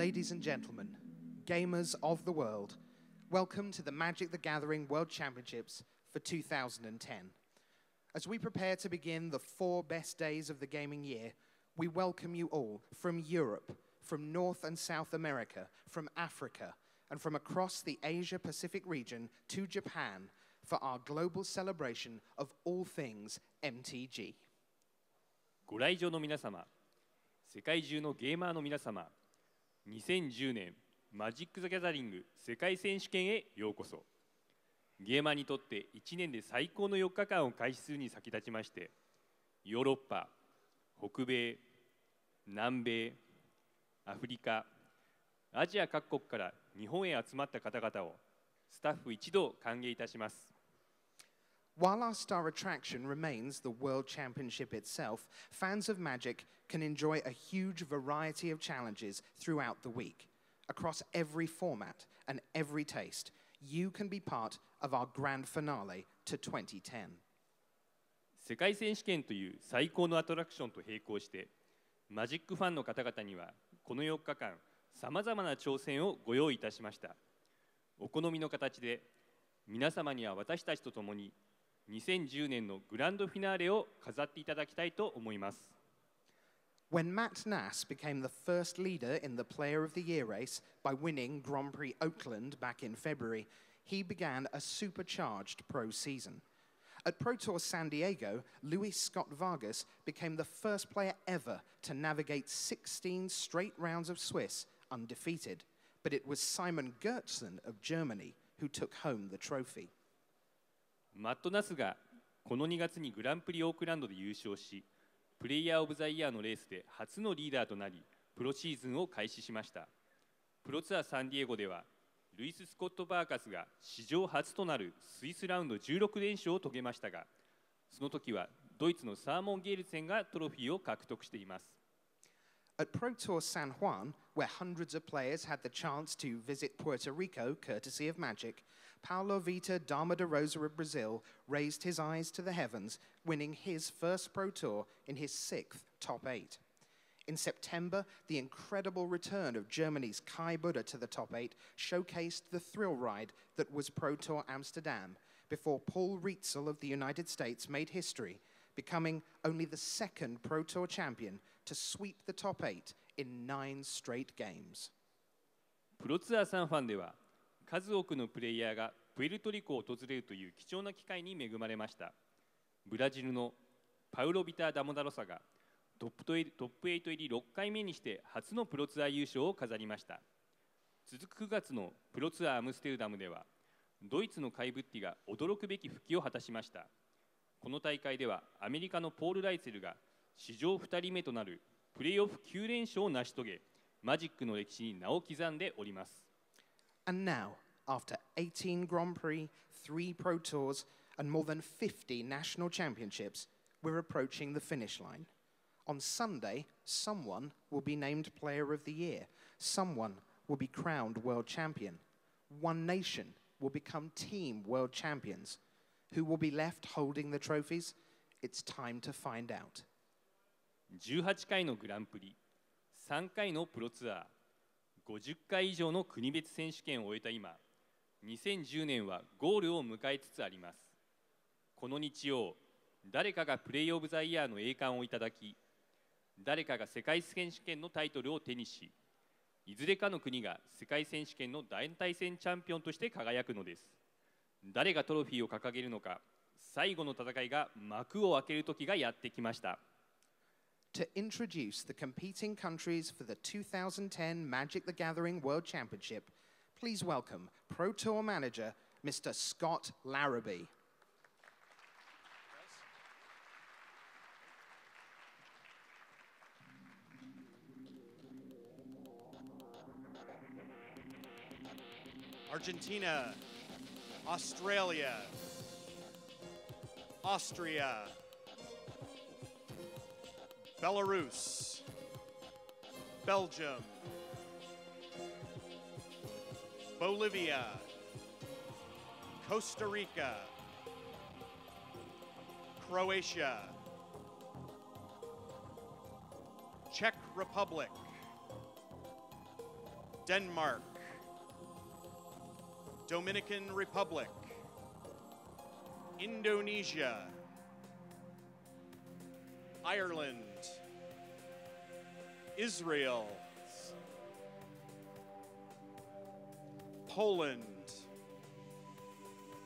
Ladies and gentlemen, gamers of the world, welcome to the Magic the Gathering World Championships for 2010. As we prepare to begin the 4 best days of the gaming year, we welcome you all from Europe, from North and South America, from Africa, and from across the Asia-Pacific region to Japan for our global celebration of all things MTG. ご来場の皆様、世界中のゲーマーの皆様、2010年マジック・ザ・ギャザリング世界選手権へようこそ。ゲーマーにとって1年で最高の4日間を開始するに先立ちまして、ヨーロッパ、北米、南米、アフリカ、アジア各国から日本へ集まった方々をスタッフ一同歓迎いたします。While our star attraction remains the World Championship itself, fans of Magic can enjoy a huge variety of challenges throughout the week. Across every format and every taste, you can be part of our grand finale to 2010. 世界選手権という最高のアトラクションと並行して、マジックファンの方々にはこの4日間、さまざまな挑戦をご用意いたしました。お好みの形で、皆様には私たちと共に2010年のグランドフィナーレを飾っていただきたいと思います。When Matt Nass became the first leader in the Player of the Year race by winning Grand Prix Oakland back in February, he began a supercharged pro season. At Pro Tour San Diego, Luis Scott Vargas became the first player ever to navigate 16 straight rounds of Swiss undefeated, but it was Simon Gertzen of Germany who took home the trophy. マット・ナスがこの2月にグランプリオークランドで優勝し、プレイヤー・オブ・ザ・イヤーのレースで初のリーダーとなり、プロシーズンを開始しました。プロツアーサンディエゴでは、ルイス・スコット・バーカスが史上初となるスイスラウンド16連勝を遂げましたが、その時はドイツのサーモン・ゲールツェンがトロフィーを獲得しています。At Pro Tour San Juan, where hundreds of players had the chance to visit Puerto Rico courtesy of Magic, Paulo Vitor Dama de Rosa of Brazil raised his eyes to the heavens, winning his first Pro Tour in his 6th top 8. In September, the incredible return of Germany's Kai Buddha to the top 8 showcased the thrill ride that was Pro Tour Amsterdam, before Paul Rietzel of the United States made history, becoming only the 2nd Pro Tour champion to sweep the top 8 in 9 straight games. プロツアーサンファンでは、数多くのプレイヤーがプエルトリコを訪れるという貴重な機会に恵まれました。ブラジルのパウロ・ビター・ダモダロサがトップ8入り6回目にして初のプロツアー優勝を飾りました。続く9月のプロツアーアムステルダムでは、ドイツのカイブッティが驚くべき復帰を果たしました。この大会ではアメリカのポール・ライツェルが史上2人目となるプレーオフ9連勝を成し遂げ、マジックの歴史に名を刻んでおります。And now, after 18 Grand Prix, 3 Pro Tours, and more than 50 national championships, we're approaching the finish line. On Sunday, someone will be named Player of the Year. Someone will be crowned World Champion. One nation will become Team World Champions. Who will be left holding the trophies? It's time to find out. 18回のグランプリ、3回のプロツアー、50回以上の国別選手権を終えた今、2010年はゴールを迎えつつあります。この日曜、誰かがプレイオブザイヤーの栄冠をいただき、誰かが世界選手権のタイトルを手にし、いずれかの国が世界選手権の団体戦チャンピオンとして輝くのです。誰がトロフィーを掲げるのか、最後の戦いが幕を開ける時がやってきました。To introduce the competing countries for the 2010 Magic the Gathering World Championship, please welcome Pro Tour Manager Mr. Scott Larrabee. Argentina, Australia, Austria, Belarus, Belgium, Bolivia, Costa Rica, Croatia, Czech Republic, Denmark, Dominican Republic, Indonesia, Ireland, Israel, Poland,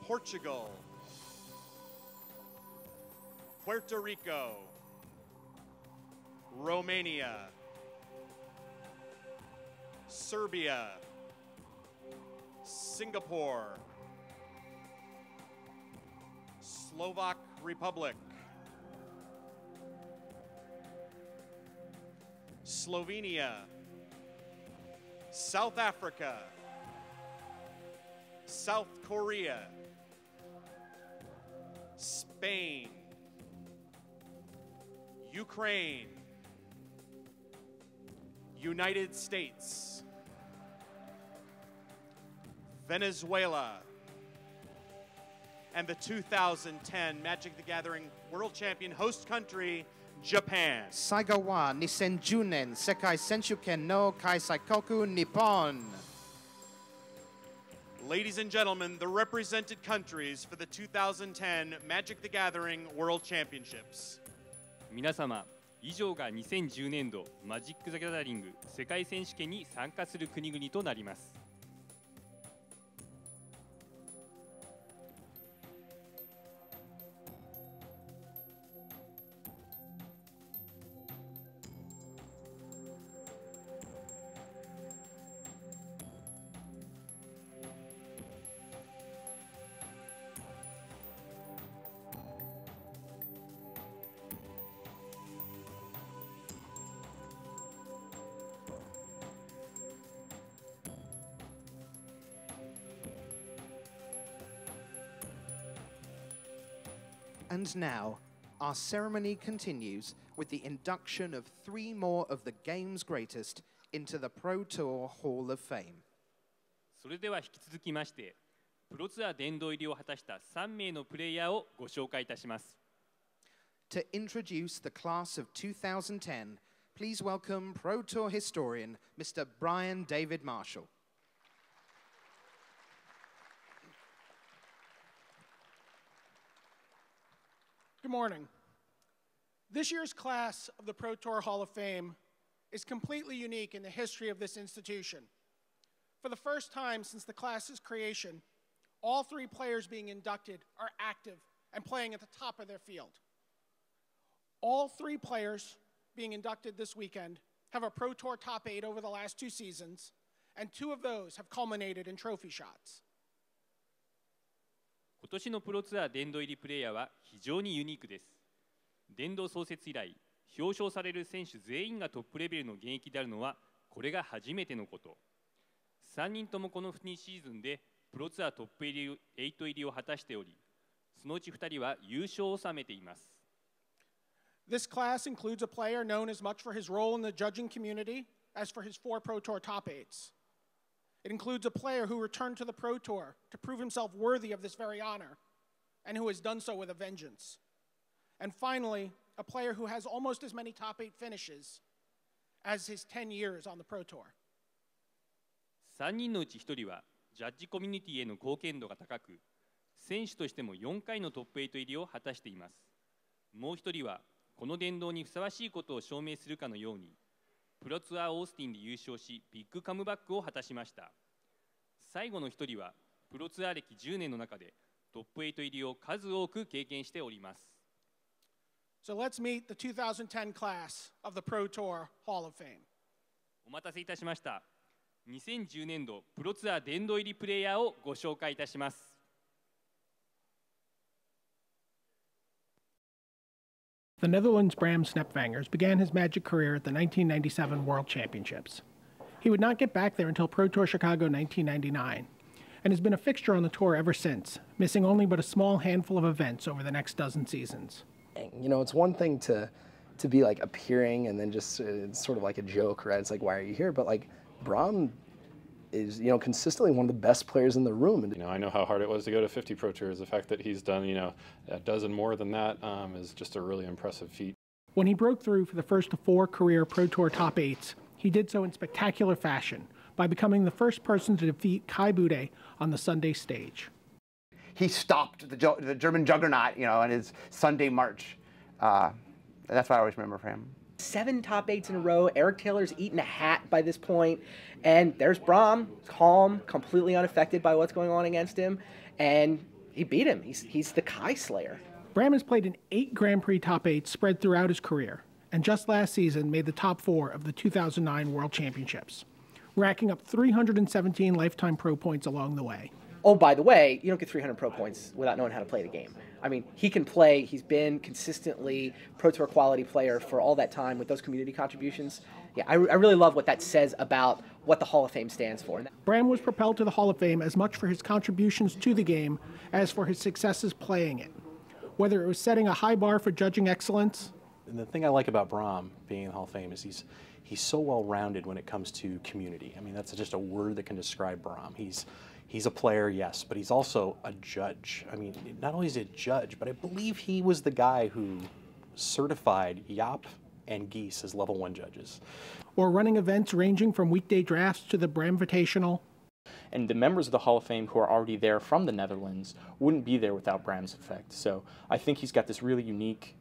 Portugal, Puerto Rico, Romania, Serbia, Singapore, Slovak Republic, Slovenia, South Africa, South Korea, Spain, Ukraine, United States, Venezuela, and the 2010 Magic the Gathering World Champion host country, Japan. Saiga wa Nisenjunen Sekai Senshuken no Kaisaikoku Nippon. Ladies and gentlemen, the represented countries for the 2010 Magic the Gathering World Championships. 皆様、以上が2010年度マジック・ザ・ギャザリング世界選手権に参加する国々となります。And now, our ceremony continues with the induction of 3 more of the game's greatest into the Pro Tour Hall of Fame. それでは引き続きまして、プロツアー殿堂入りを果たした3名のプレイヤーをご紹介いたします。To introduce the class of 2010, please welcome Pro Tour historian Mr. Brian David Marshall. Good morning. This year's class of the Pro Tour Hall of Fame is completely unique in the history of this institution. For the first time since the class's creation, all 3 players being inducted are active and playing at the top of their field. All 3 players being inducted this weekend have a Pro Tour top 8 over the last 2 seasons, and 2 of those have culminated in trophy shots. 今年のプロツアー殿堂入りプレイヤーは非常にユニークです。殿堂創設以来、表彰される選手全員がトップレベルの現役であるのはこれが初めてのこと。3人ともこの2シーズンでプロツアートップ8入りを果たしており、そのうち2人は優勝を収めています。This class includes a player known as much for his role in the judging community as for his 4 Pro Tour top 8s. It includes a player who returned to the Pro Tour to prove himself worthy of this very honor, and who has done so with a vengeance. And finally, a player who has almost as many top 8 finishes as his 10 years on the Pro Tour. 3人のうち1人はジャッジコミュニティへの貢献度が高く、選手としても4回のトップ8入りを果たしています。もう1人はこの殿堂にふさわしいことを証明するかのように、プロツアーオースティンで優勝し、ビッグカムバックを果たしました。最後の1人はプロツアー歴10年の中でトップ8入りを数多く経験しております。So let's meet the 2010 class of the Pro Tour Hall of Fame. お待たせいたしました。2010年度プロツアー殿堂入りプレイヤーをご紹介いたします。The Netherlands' Bram Snepvangers began his Magic career at the 1997 World Championships. He would not get back there until Pro Tour Chicago 1999, and has been a fixture on the tour ever since, missing only but a small handful of events over the next dozen seasons. You know, it's one thing to be like appearing and then just it's sort of like a joke, right? It's like, why are you here? But like Bram is, you know, consistently one of the best players in the room. You know, I know how hard it was to go to 50 Pro Tours. The fact that he's done, you know, a dozen more than that is just a really impressive feat. When he broke through for the first of 4 career Pro Tour top 8s, he did so in spectacular fashion by becoming the first person to defeat Kai Bude on the Sunday stage. He stopped the German juggernaut, you know, in his Sunday march. That's what I always remember from him. 7 top 8s in a row. Eric Taylor's eaten a hat by this point. And there's Bram, calm, completely unaffected by what's going on against him. And he beat him. He's the Kai Slayer. Bram has played in 8 Grand Prix top 8s spread throughout his career, and just last season made the top 4 of the 2009 World Championships, racking up 317 lifetime pro points along the way. Oh, by the way, you don't get 300 pro points without knowing how to play the game. I mean, he can play. He's been consistently Pro Tour quality player for all that time with those community contributions. Yeah, I really love what that says about what the Hall of Fame stands for. Bram was propelled to the Hall of Fame as much for his contributions to the game as for his successes playing it. Whether it was setting a high bar for judging excellence. And the thing I like about Bram being in the Hall of Fame is he's so well-rounded when it comes to community. I mean, that's just a word that can describe Bram. He's a player, yes, but he's also a judge. I mean, not only is he a judge, but I believe he was the guy who certified Jaap and Geese as level 1 judges. Or running events ranging from weekday drafts to the Bram Invitational. And the members of the Hall of Fame who are already there from the Netherlands wouldn't be there without Bram's effect. So I think he's got this really unique,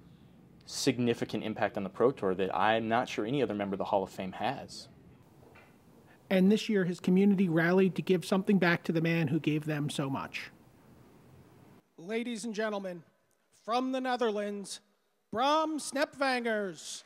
significant impact on the Pro Tour that I'm not sure any other member of the Hall of Fame has. And this year, his community rallied to give something back to the man who gave them so much. Ladies and gentlemen, from the Netherlands, Bram Snepvangers.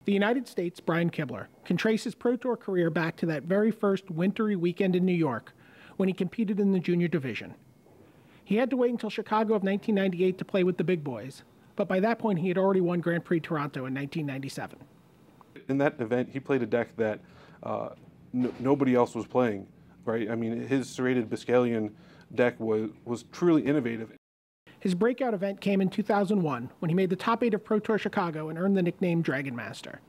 The United States' Brian Kibler can trace his Pro Tour career back to that very first wintry weekend in New York when he competed in the junior division. He had to wait until Chicago of 1998 to play with the big boys, but by that point he had already won Grand Prix Toronto in 1997. In that event, he played a deck that nobody else was playing, right? I mean, his serrated Biscalian deck was truly innovative. His breakout event came in 2001 when he made the top 8 of Pro Tour Chicago and earned the nickname Dragon Master.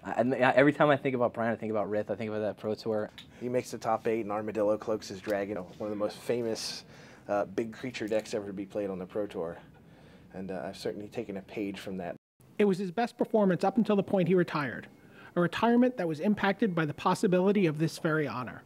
Every time I think about Brian, I think about Rith, I think about that Pro Tour. He makes the top 8 and Armadillo cloaks his dragon, one of the most famous big creature decks ever to be played on the Pro Tour. And I've certainly taken a page from that. It was his best performance up until the point he retired, a retirement that was impacted by the possibility of this very honor.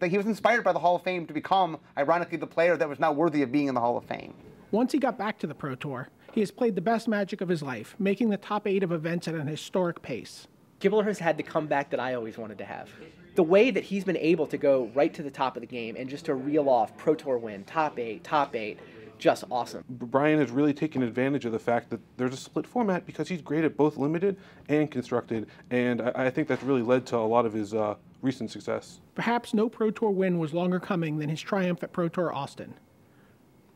He was inspired by the Hall of Fame to become, ironically, the player that was now worthy of being in the Hall of Fame. Once he got back to the Pro Tour, he has played the best Magic of his life, making the top 8 of events at an historic pace. Kibler has had the comeback that I always wanted to have. The way that he's been able to go right to the top of the game and just to reel off Pro Tour win, top 8, just awesome. Brian has really taken advantage of the fact that there's a split format because he's great at both limited and constructed, and I think that's really led to a lot of his recent success. Perhaps no Pro Tour win was longer coming than his triumph at Pro Tour Austin.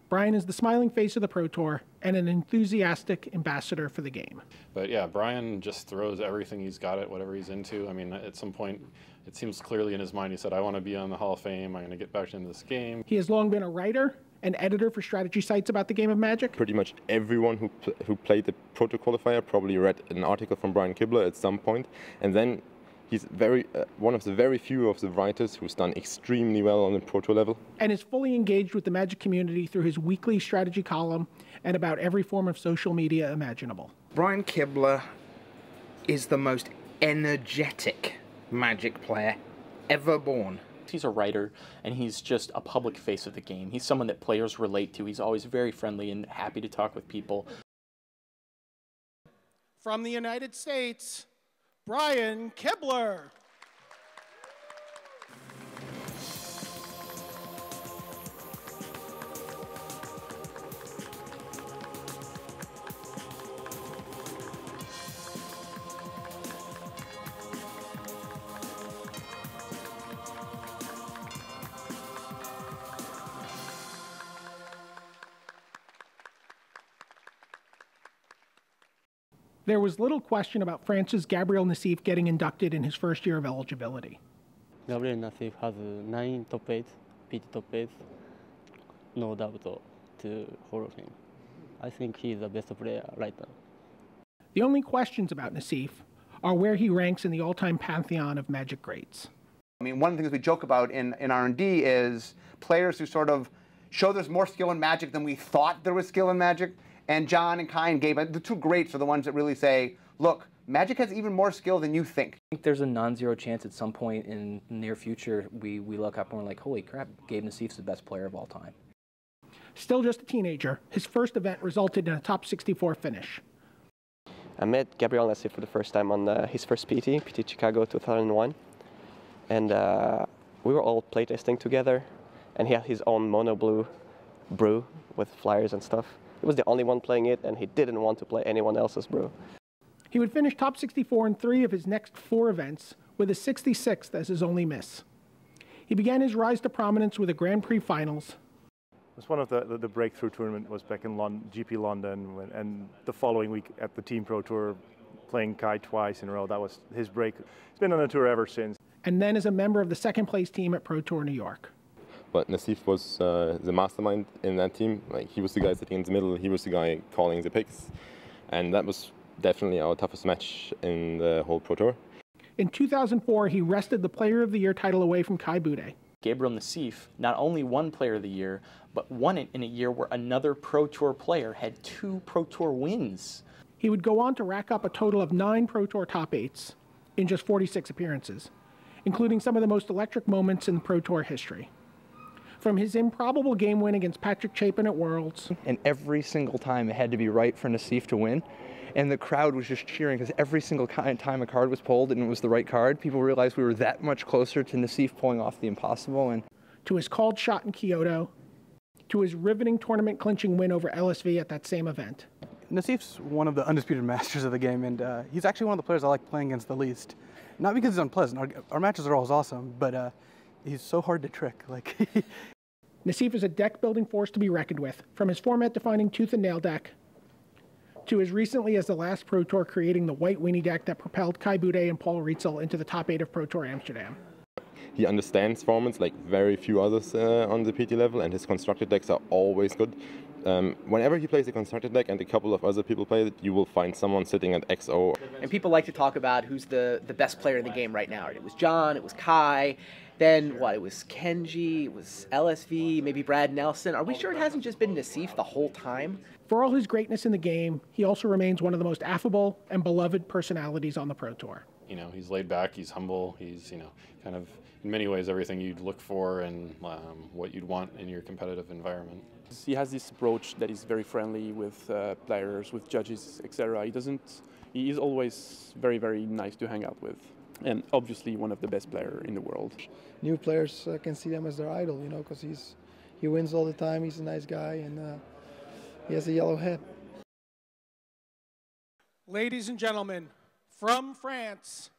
Brian is the smiling face of the Pro Tour and an enthusiastic ambassador for the game. But yeah, Brian just throws everything he's got at whatever he's into. I mean, at some point, it seems clearly in his mind, he said, I want to be on the Hall of Fame. I'm going to get back into this game. He has long been a writer and editor for strategy sites about the game of Magic. Pretty much everyone who played the Pro Tour qualifier probably read an article from Brian Kibler at some point, and then he's one of the very few of the writers who's done extremely well on the Pro Tour level. And is fully engaged with the Magic community through his weekly strategy column and about every form of social media imaginable. Brian Kibler is the most energetic Magic player ever born. He's a writer, and he's just a public face of the game. He's someone that players relate to. He's always very friendly and happy to talk with people. From the United States, Brian Kibler. There was little question about France's Gabriel Nassif getting inducted in his first year of eligibility. Gabriel Nassif has 9 top 8s, PT top 8s, no doubt. to Hall of Fame. I think he's the best player right now. The only questions about Nassif are where he ranks in the all-time pantheon of Magic greats. I mean, one of the things we joke about in R&D is players who sort of show there's more skill in Magic than we thought there was skill in Magic. And John and Kai and Gabe, the two greats are the ones that really say, look, Magic has even more skill than you think. I think there's a non-zero chance at some point in the near future we look up and we're like, holy crap, Gabe Nassif's the best player of all time. Still just a teenager, his first event resulted in a top 64 finish. I met Gabriel Nassif for the first time on his first PT Chicago 2001. And we were all playtesting together. And he had his own mono blue brew with flyers and stuff. He was the only one playing it, and he didn't want to play anyone else's brew. He would finish top 64 in 3 of his next 4 events, with a 66th as his only miss. He began his rise to prominence with the Grand Prix finals. It was one of the breakthrough tournament was back in GP London, and the following week at the Team Pro Tour, playing Kai twice in a row. That was his break. He's been on the tour ever since. And then as a member of the second place team at Pro Tour New York. But Nassif was the mastermind in that team. Like, he was the guy sitting in the middle, he was the guy calling the picks. And that was definitely our toughest match in the whole Pro Tour. In 2004, he wrested the Player of the Year title away from Kai Bude. Gabriel Nassif not only won Player of the Year, but won it in a year where another Pro Tour player had 2 Pro Tour wins. He would go on to rack up a total of 9 Pro Tour top 8s in just 46 appearances, including some of the most electric moments in Pro Tour history. From his improbable game win against Patrick Chapin at Worlds. And every single time it had to be right for Nassif to win. And the crowd was just cheering because every single time a card was pulled and it was the right card, people realized we were that much closer to Nassif pulling off the impossible. And to his called shot in Kyoto, to his riveting tournament clinching win over LSV at that same event. Nassif's one of the undisputed masters of the game, and he's actually one of the players I like playing against the least. Not because he's unpleasant. Our matches are always awesome, but he's so hard to trick. Nassif is a deck-building force to be reckoned with, from his format-defining tooth and nail deck to as recently as the last Pro Tour creating the white weenie deck that propelled Kai Bude and Paul Rietzel into the top 8 of Pro Tour Amsterdam. He understands formats like very few others on the PT level, and his constructed decks are always good. Whenever he plays a constructed deck and a couple of other people play it, you will find someone sitting at XO. And people like to talk about who's the best player in the game right now. It was John, it was Kai, then what, it was Kenji, it was LSV, maybe Brad Nelson. Are we sure it hasn't just been Nassif the whole time? For all his greatness in the game, he also remains one of the most affable and beloved personalities on the Pro Tour. You know, he's laid back, he's humble, he's, you know, kind of in many ways everything you'd look for and what you'd want in your competitive environment. He has this approach that is very friendly with players, with judges, etc. He is always very, very nice to hang out with, and obviously one of the best players in the world. New players can see him as their idol, you know, because he wins all the time. He's a nice guy, and he has a yellow head. Ladies and gentlemen, from France,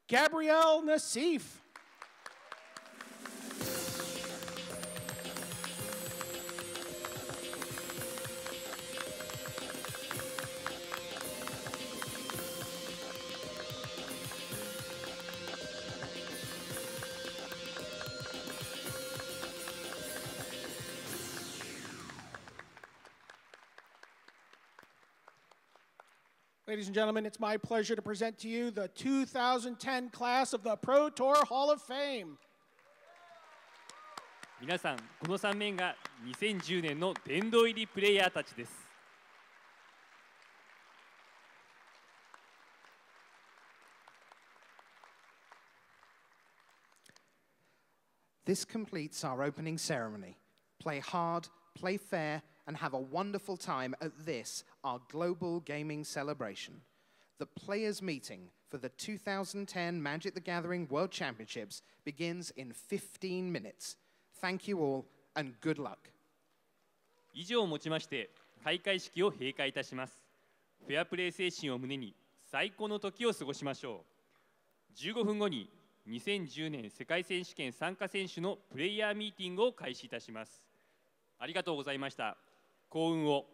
Gabriel Nassif. Ladies and gentlemen, it's my pleasure to present to you the 2010 class of the Pro Tour Hall of Fame. 皆さん、この3名が2010年の殿堂入りプレイヤーたちです。This completes our opening ceremony. Play hard, play fair, and have a wonderful time at this, our global gaming celebration. The players' meeting for the 2010 Magic the Gathering World Championships begins in 15 minutes. Thank you all, and good luck. 以上をもちまして、開会式を閉会いたします。フェアプレー精神を胸に、最高の時を過ごしましょう。15分後に、2010年世界選手権参加選手のプレイヤーミーティングを開始いたします。ありがとうございました。幸運を。